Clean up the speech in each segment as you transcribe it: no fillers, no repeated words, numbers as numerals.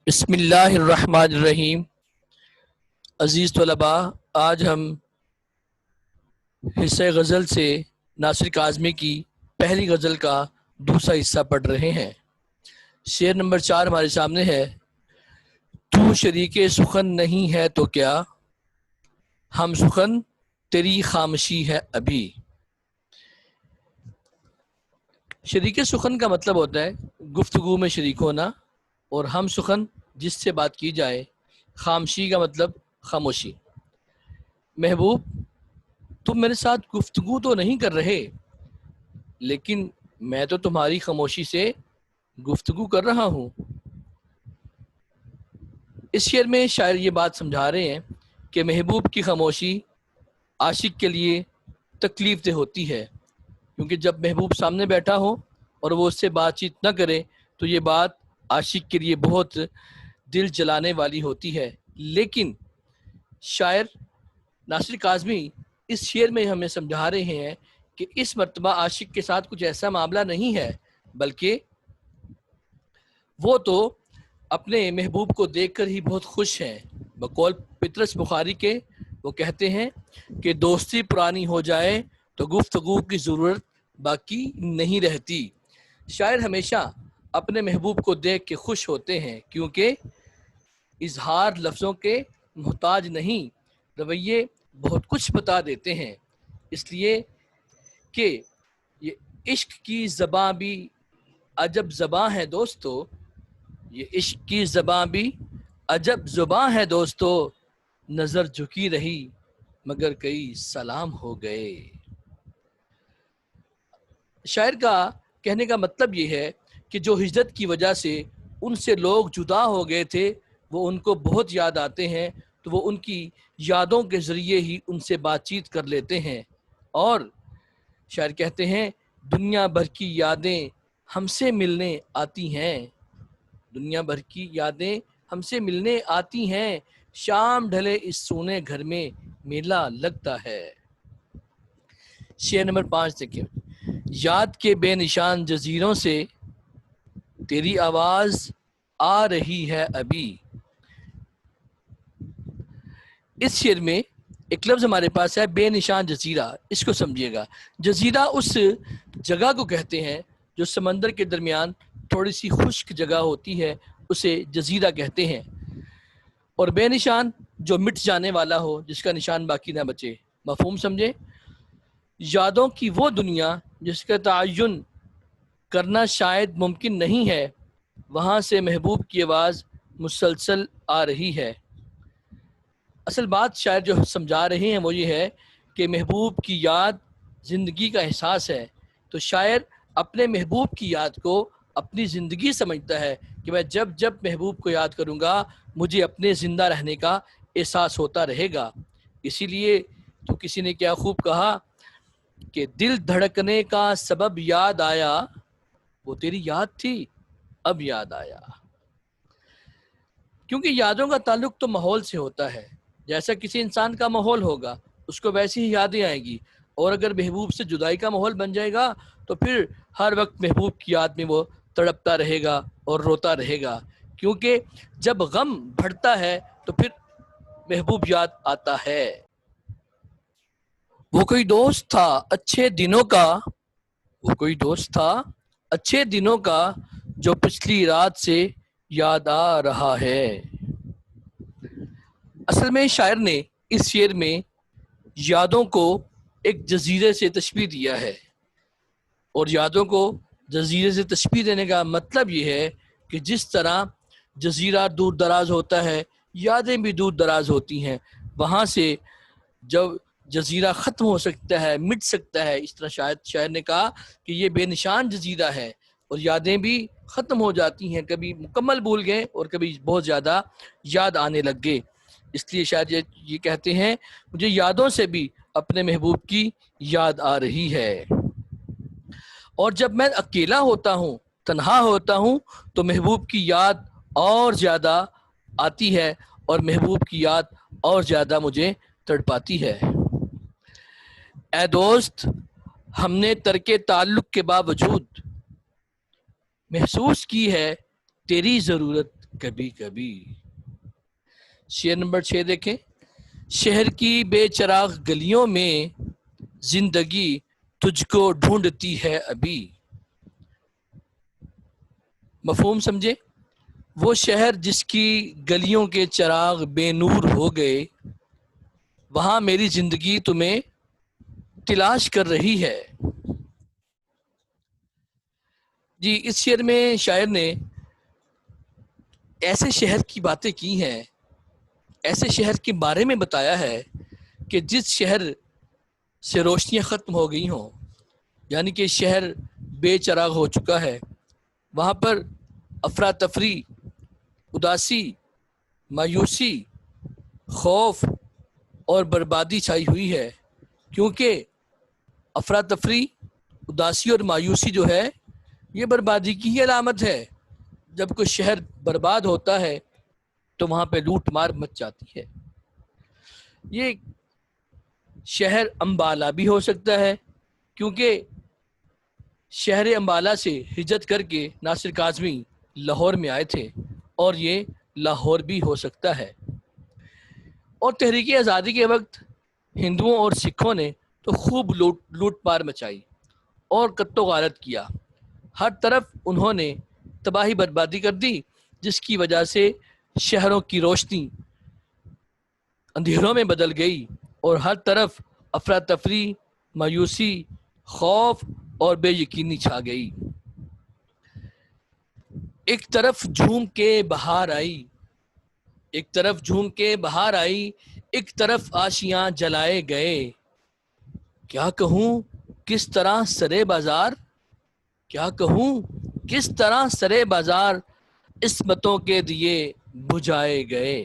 بسم اللہ الرحمن الرحیم۔ عزیز طلباء، آج ہم حصہ غزل سے ناصر کاظمی کی پہلی غزل کا دوسرا حصہ پڑھ رہے ہیں۔ شعر نمبر 4 ہمارے سامنے ہے۔ تو شریک سخن نہیں ہے تو کیا، ہم سخن تیری خاموشی ہے ابھی۔ شریک سخن کا مطلب ہوتا ہے گفتگو میں شریک ہونا، اور ہم سخن جس سے بات کی جائے۔ خاموشی کا مطلب خاموشی۔ محبوب، تم میرے ساتھ گفتگو تو نہیں کر رہے، لیکن میں تو تمہاری خاموشی سے گفتگو کر رہا ہوں۔ اس شعر میں شاعر یہ بات سمجھا رہے ہیں کہ محبوب کی خاموشی عاشق کے لیے تکلیف دہ ہوتی ہے، کیونکہ جب محبوب سامنے بیٹھا ہو اور وہ اس سے بات چیت نہ کرے تو یہ بات عاشق کے لیے بہت دل جلانے والی ہوتی ہے۔ لیکن شاعر ناصر کاظمی اس شعر میں ہمیں سمجھا رہے ہیں کہ اس مرتبہ عاشق کے ساتھ کچھ ایسا معاملہ نہیں ہے، بلکہ وہ تو اپنے محبوب کو دیکھ کر ہی بہت خوش ہیں۔ بقول پطرس بخاری کے وہ کہتے ہیں کہ دوستی پرانی ہو جائے تو گفتگو کی ضرورت باقی نہیں رہتی۔ شاعر ہمیشہ اپنے محبوب کو دیکھ کے خوش ہوتے ہیں، کیونکہ اظہار لفظوں کے محتاج نہیں، رویے بہت کچھ بتا دیتے ہیں۔ اس لیے کہ یہ عشق کی زباں بھی عجب زباں ہے دوستو، یہ عشق کی زباں بھی عجب زباں ہے دوستو، نظر جھکی رہی مگر کئی سلام ہو گئے۔ شاعر کا کہنے کا مطلب یہ ہے کہ جو ہجرت کی وجہ سے ان سے لوگ جدا ہو گئے تھے وہ ان کو بہت یاد آتے ہیں، تو وہ ان کی یادوں کے ذریعے ہی ان سے بات چیت کر لیتے ہیں۔ اور شاعر کہتے ہیں دنیا بھر کی یادیں ہم سے ملنے آتی ہیں، دنیا بھر کی یادیں ہم سے ملنے آتی ہیں، شام ڈھلے اس سونے گھر میں میلہ لگتا ہے۔ شعر نمبر 5 دیکھیں۔ یاد کے بے نشان جزیروں سے تیری آواز آ رہی ہے ابھی۔ اس شعر میں ایک لفظ ہمارے پاس ہے بے نشان جزیرہ، اس کو سمجھیے گا۔ جزیرہ اس جگہ کو کہتے ہیں جو سمندر کے درمیان تھوڑی سی خشک جگہ ہوتی ہے، اسے جزیرہ کہتے ہیں۔ اور بے نشان جو مٹ جانے والا ہو، جس کا نشان باقی نہ بچے۔ مفہوم سمجھے؟ یادوں کی وہ دنیا جس کا تعین کرنا شاید ممکن نہیں ہے، وہاں سے محبوب کی آواز مسلسل آ رہی ہے۔ اصل بات شاعر جو سمجھا رہے ہیں وہ یہ ہے کہ محبوب کی یاد زندگی کا احساس ہے، تو شاعر اپنے محبوب کی یاد کو اپنی زندگی سمجھتا ہے کہ میں جب جب محبوب کو یاد کروں گا مجھے اپنے زندہ رہنے کا احساس ہوتا رہے گا۔ اسی لیے تو کسی نے کیا خوب کہا کہ دل دھڑکنے کا سبب یاد آیا، وہ تیری یاد تھی اب یاد آیا۔ کیونکہ یادوں کا تعلق تو ماحول سے ہوتا ہے، جیسا کسی انسان کا ماحول ہوگا اس کو ویسی ہی یادیں آئیں گی، اور اگر محبوب سے جدائی کا ماحول بن جائے گا تو پھر ہر وقت محبوب کی یاد میں وہ تڑپتا رہے گا اور روتا رہے گا، کیونکہ جب غم بڑھتا ہے تو پھر محبوب یاد آتا ہے۔ وہ کوئی دوست تھا اچھے دنوں کا، وہ کوئی دوست تھا اچھے دنوں کا، جو پچھلی رات سے یاد آ رہا ہے۔ اصل میں شاعر نے اس شعر میں یادوں کو ایک جزیرے سے تشبیہ دیا ہے، اور یادوں کو جزیرے سے تشبیہ دینے کا مطلب یہ ہے کہ جس طرح جزیرہ دور دراز ہوتا ہے، یادیں بھی دور دراز ہوتی ہیں، وہاں سے جب جزیرہ ختم ہو سکتا ہے، مٹ سکتا ہے، اس طرح شاعر نے کہا کہ یہ بے نشان جزیرہ ہے اور یادیں بھی ختم ہو جاتی ہیں، کبھی مکمل بھول گئے اور کبھی بہت زیادہ یاد آنے لگ گئے۔ اس لیے شاید یہ کہتے ہیں مجھے یادوں سے بھی اپنے محبوب کی یاد آ رہی ہے، اور جب میں اکیلا ہوتا ہوں، تنہا ہوتا ہوں، تو محبوب کی یاد اور زیادہ آتی ہے اور محبوب کی یاد اور زیادہ مجھے تڑپاتی ہے۔ اے دوست، ہم نے ترک تعلق کے باوجود محسوس کی ہے تیری ضرورت کبھی کبھی۔ شعر نمبر 6 دیکھیں۔ شہر کی بے چراغ گلیوں میں زندگی تجھ کو ڈھونڈتی ہے ابھی۔ مفہوم سمجھے؟ وہ شہر جس کی گلیوں کے چراغ بے نور ہو گئے، وہاں میری زندگی تمہیں تلاش کر رہی ہے۔ جی اس شعر میں شاعر نے ایسے شہر کی باتیں کی ہیں، ایسے شہر کے بارے میں بتایا ہے کہ جس شہر سے روشنیاں ختم ہو گئی ہوں، یعنی کہ شہر بے چراغ ہو چکا ہے، وہاں پر افراتفری، اداسی، مایوسی، خوف اور بربادی چھائی ہوئی ہے، کیونکہ افراتفری، اداسی اور مایوسی جو ہے یہ بربادی کی ہی علامت ہے۔ جب کوئی شہر برباد ہوتا ہے تو وہاں پہ لوٹ مار مچ جاتی ہے۔ یہ شہر امبالہ بھی ہو سکتا ہے، کیونکہ شہر امبالہ سے ہجرت کر کے ناصر کاظمی لاہور میں آئے تھے، اور یہ لاہور بھی ہو سکتا ہے۔ اور تحریک آزادی کے وقت ہندوؤں اور سکھوں نے تو خوب لوٹ مار مچائی اور قتل و غارت کیا، ہر طرف انہوں نے تباہی بربادی کر دی، جس کی وجہ سے شہروں کی روشنی اندھیروں میں بدل گئی اور ہر طرف افراتفری، مایوسی، خوف اور بے یقینی چھا گئی۔ ایک طرف جھوم کے بہار آئی، ایک طرف جھوم کے بہار آئی، ایک طرف آشیاں جلائے گئے، کیا کہوں کس طرح سرے بازار، کیا کہوں کس طرح سرے بازار عصمتوں کے دیے بجھائے گئے۔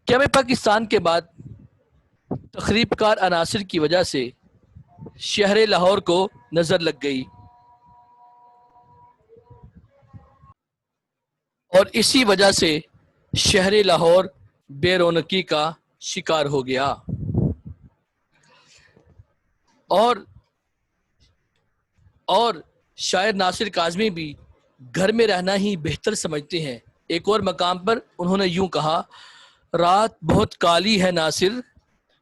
کیا میں پاکستان کے بعد تخریب کار عناصر کی وجہ سے شہر لاہور کو نظر لگ گئی اور اسی وجہ سے شہر لاہور بے رونقی کا شکار ہو گیا، اور شاعر ناصر کاظمی بھی گھر میں رہنا ہی بہتر سمجھتے ہیں۔ ایک اور مقام پر انہوں نے یوں کہا، رات بہت کالی ہے ناصر،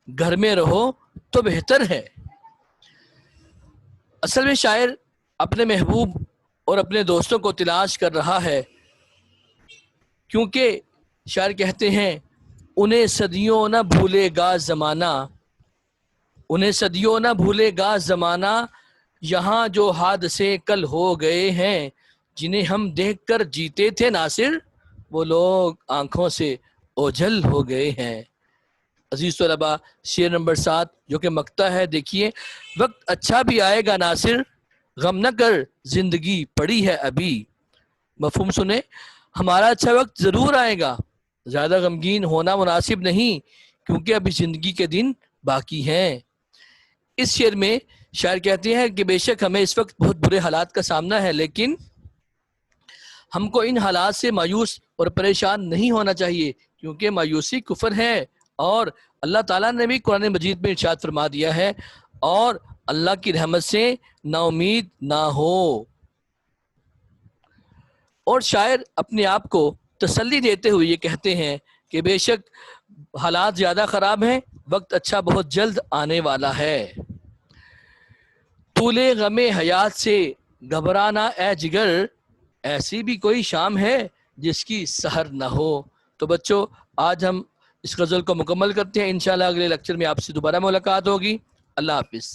گھر میں رہو تو بہتر ہے۔ اصل میں شاعر اپنے محبوب اور اپنے دوستوں کو تلاش کر رہا ہے، کیونکہ شاعر کہتے ہیں انہیں صدیوں نہ بھولے گا زمانہ، انہیں صدیوں نہ بھولے گا زمانہ، یہاں جو حادثے کل ہو گئے ہیں، جنہیں ہم دیکھ کر جیتے تھے ناصر، وہ لوگ آنکھوں سے اوجھل ہو گئے ہیں۔ عزیز طلباء، شعر نمبر 7 جو کہ مقطع ہے، دیکھیے۔ وقت اچھا بھی آئے گا ناصر، غم نہ کر زندگی پڑی ہے ابھی۔ مفہوم سنیں، ہمارا اچھا وقت ضرور آئے گا، زیادہ غمگین ہونا مناسب نہیں، کیونکہ ابھی زندگی کے دن باقی ہیں۔ اس شعر میں شاعر کہتے ہیں کہ بے شک ہمیں اس وقت بہت برے حالات کا سامنا ہے، لیکن ہم کو ان حالات سے مایوس اور پریشان نہیں ہونا چاہیے، کیونکہ مایوسی کفر ہے، اور اللہ تعالیٰ نے بھی قرآن مجید میں ارشاد فرما دیا ہے، اور اللہ کی رحمت سے نا امید نہ ہو۔ اور شاعر اپنے آپ کو تسلی دیتے ہوئے یہ کہتے ہیں کہ بے شک حالات زیادہ خراب ہیں، وقت اچھا بہت جلد آنے والا ہے۔ طول غم حیات سے گھبرانا اے جگر، ایسی بھی کوئی شام ہے جس کی سحر نہ ہو۔ تو بچوں، آج ہم اس غزل کو مکمل کرتے ہیں، انشاءاللہ اگلے لیکچر میں آپ سے دوبارہ ملاقات ہوگی۔ اللہ حافظ۔